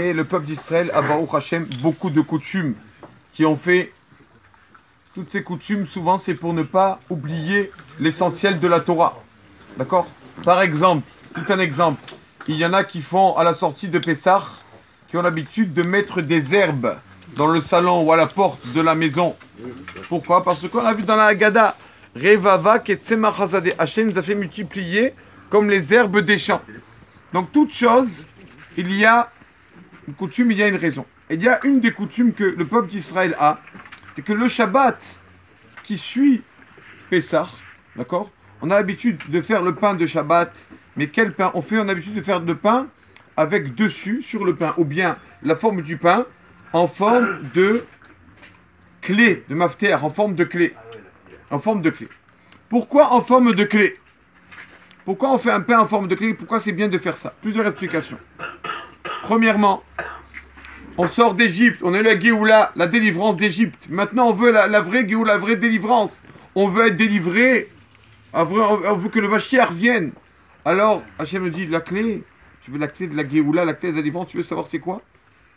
Et le peuple d'Israël a, Baruch Hashem, beaucoup de coutumes qui ont fait. Toutes ces coutumes, souvent, c'est pour ne pas oublier l'essentiel de la Torah. D'accord? Par exemple, tout un exemple. Il y en a qui font, à la sortie de Pessah, qui ont l'habitude de mettre des herbes dans le salon ou à la porte de la maison. Pourquoi? Parce qu'on a vu dans la Haggadah, Revava Ketzemach Hazadeh, Hachem nous a fait multiplier comme les herbes des champs. Donc, toute chose, il y a une coutume, il y a une raison. Et il y a une des coutumes que le peuple d'Israël a, c'est que le Shabbat qui suit Pessah, d'accord? On a l'habitude de faire le pain de Shabbat, mais quel pain on fait? On a l'habitude de faire le pain avec dessus, sur le pain, ou bien la forme du pain en forme de clé, de mafter, en forme de clé. En forme de clé. Pourquoi en forme de clé? Pourquoi on fait un pain en forme de clé? Pourquoi c'est bien de faire ça? Plusieurs explications. Premièrement, on sort d'Égypte, on a eu la Géoula, la délivrance d'Égypte. Maintenant, on veut la vraie Géoula, la vraie délivrance. On veut être délivré. On veut que le Mashiach vienne. Alors, Hachem nous dit, la clé, tu veux la clé de la Géoula, la clé de la délivrance, tu veux savoir c'est quoi?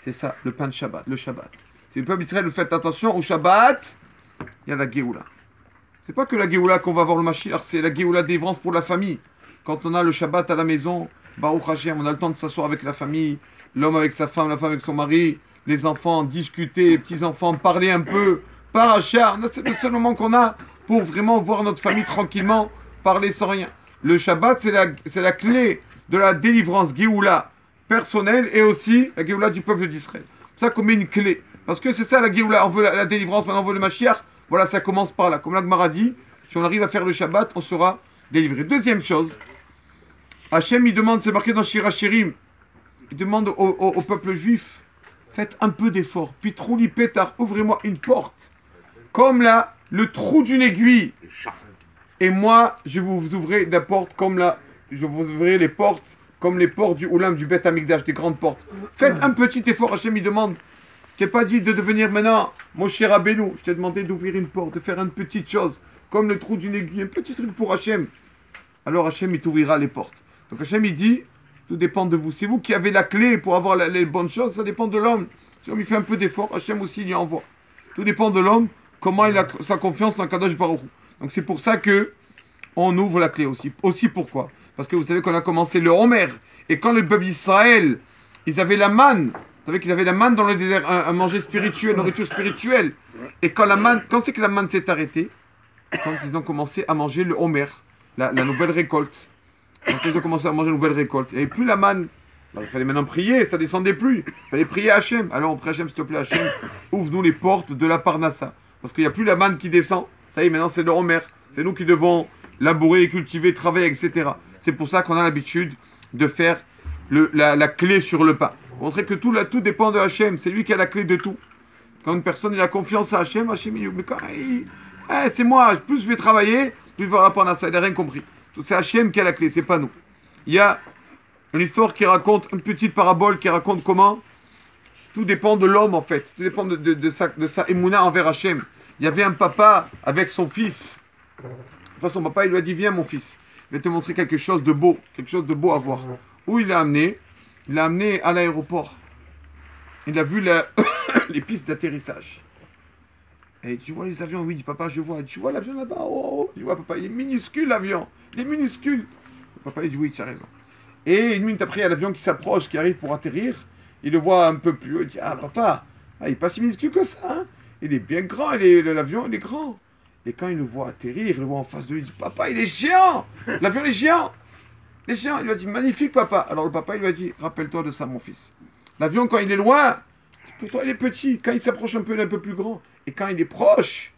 C'est ça, le pain de Shabbat, le Shabbat. Si le peuple d'Israël, faites attention, au Shabbat, il y a la Géoula. C'est pas que la Géoula qu'on va voir le Mashiach, c'est la Géoula délivrance pour la famille. Quand on a le Shabbat à la maison, Baruch Hashem, on a le temps de s'asseoir avec la famille, l'homme avec sa femme, la femme avec son mari, les enfants, discuter, les petits-enfants, parler un peu, paracha. C'est le seul moment qu'on a pour vraiment voir notre famille tranquillement, parler sans rien. Le Shabbat, c'est la clé de la délivrance Géoula personnelle et aussi la Géoula du peuple d'Israël. C'est pour ça qu'on met une clé. Parce que c'est ça la Géoula, on veut la délivrance, maintenant on veut le Mashiach. Voilà, ça commence par là. Comme la Gemara dit, si on arrive à faire le Shabbat, on sera délivré. Deuxième chose, Hachem, il demande, c'est marqué dans Shir Hashirim, il demande au peuple juif, faites un peu d'effort. Pitrouli pétar, ouvrez-moi une porte. Comme là, le trou d'une aiguille. Et moi, je vous ouvrirai la porte comme là, je vous ouvrirai les portes comme les portes du Oulam, du Beth Amikdash, des grandes portes. Faites un petit effort, Hachem, il demande. Je t'ai pas dit de devenir maintenant mon cher Rabbeinu. Je t'ai demandé d'ouvrir une porte, de faire une petite chose, comme le trou d'une aiguille, un petit truc pour Hachem. Alors Hachem, il t'ouvrira les portes. Donc Hachem, il dit, tout dépend de vous. C'est vous qui avez la clé pour avoir les bonnes choses, ça dépend de l'homme. Si l'homme il fait un peu d'effort, Hachem aussi il y envoie. Tout dépend de l'homme, comment il a sa confiance en Kadosh Baruch Hu. Donc c'est pour ça que on ouvre la clé aussi. Aussi pourquoi? Parce que vous savez qu'on a commencé le Homer. Et quand le peuple d'Israël, ils avaient la manne. Vous savez qu'ils avaient la manne dans le désert, à manger spirituel, nourriture spirituelle. Et quand c'est que la manne s'est arrêtée? Quand ils ont commencé à manger le Homer, la nouvelle récolte. Quand ils ont commencé à manger la nouvelle récolte, il n'y avait plus la manne. Alors, il fallait maintenant prier, ça descendait plus. Il fallait prier à Hachem. Alors on prie Hachem, s'il te plaît, Hachem, ouvre-nous les portes de la Parnassa. Parce qu'il n'y a plus la manne qui descend. Ça y est, maintenant c'est le Homer. C'est nous qui devons labourer, cultiver, travailler, etc. C'est pour ça qu'on a l'habitude de faire la clé sur le pain. Pour montrer que tout dépend de Hachem. C'est lui qui a la clé de tout. Quand une personne il a confiance à Hachem, Hachem il dit, mais quand c'est moi, plus je vais travailler, plus je vais voir la Parnassa. Il n'a rien compris. C'est Hachem qui a la clé, c'est pas nous. Il y a une histoire qui raconte, une petite parabole qui raconte comment tout dépend de l'homme en fait. Tout dépend de sa émouna envers Hachem. Il y avait un papa avec son fils. Enfin, son papa, il lui a dit, viens mon fils, je vais te montrer quelque chose de beau à voir. Où il l'a amené? Il l'a amené à l'aéroport. Il a vu les pistes d'atterrissage. Et tu vois les avions? Oui, papa, je vois. Tu vois l'avion là-bas? Oh, tu vois, papa, il est minuscule l'avion. Il est minuscule. Papa, il dit, oui, tu as raison. Et une minute après, il y a l'avion qui s'approche, qui arrive pour atterrir. Il le voit un peu plus haut. Il dit, ah, papa, il n'est pas si minuscule que ça. Hein? Il est bien grand. L'avion, il est grand. Et quand il le voit atterrir, il le voit en face de lui. Il dit, papa, il est géant. L'avion, il est géant. Il est géant. Il lui a dit, magnifique, papa. Alors le papa, il lui a dit, rappelle-toi de ça, mon fils. L'avion, quand il est loin, pour toi, il est petit. Quand il s'approche un peu, il est un peu plus grand. Et quand il est proche,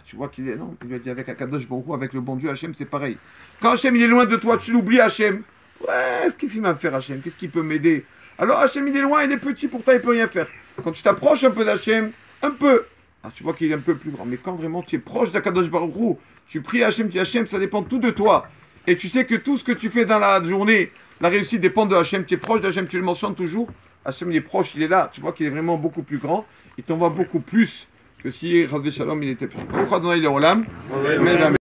tu vois qu'il est énorme. Il lui a dit, avec Akadosh Baruch Hu, avec le bon Dieu, Hachem, c'est pareil. Quand Hachem, il est loin de toi, tu l'oublies, Hachem. Ouais, qu'est-ce qu'il va faire, Hachem? Qu'est-ce qu'il peut m'aider? Alors, Hachem, il est loin, il est petit, pourtant, il peut rien faire. Quand tu t'approches un peu d'Hachem, un peu, tu vois qu'il est un peu plus grand. Mais quand vraiment tu es proche d'Akadosh Baruch Hu, tu pries Hachem, tu dis Hachem, ça dépend tout de toi. Et tu sais que tout ce que tu fais dans la journée, la réussite dépend de Hachem. Tu es proche d'Hachem, tu le mentionnes toujours. Hachem, il est proche, il est là. Tu vois qu'il est vraiment beaucoup plus grand. Il t'envoie beaucoup plus que si Chas v'Shalom il était petit. Amen.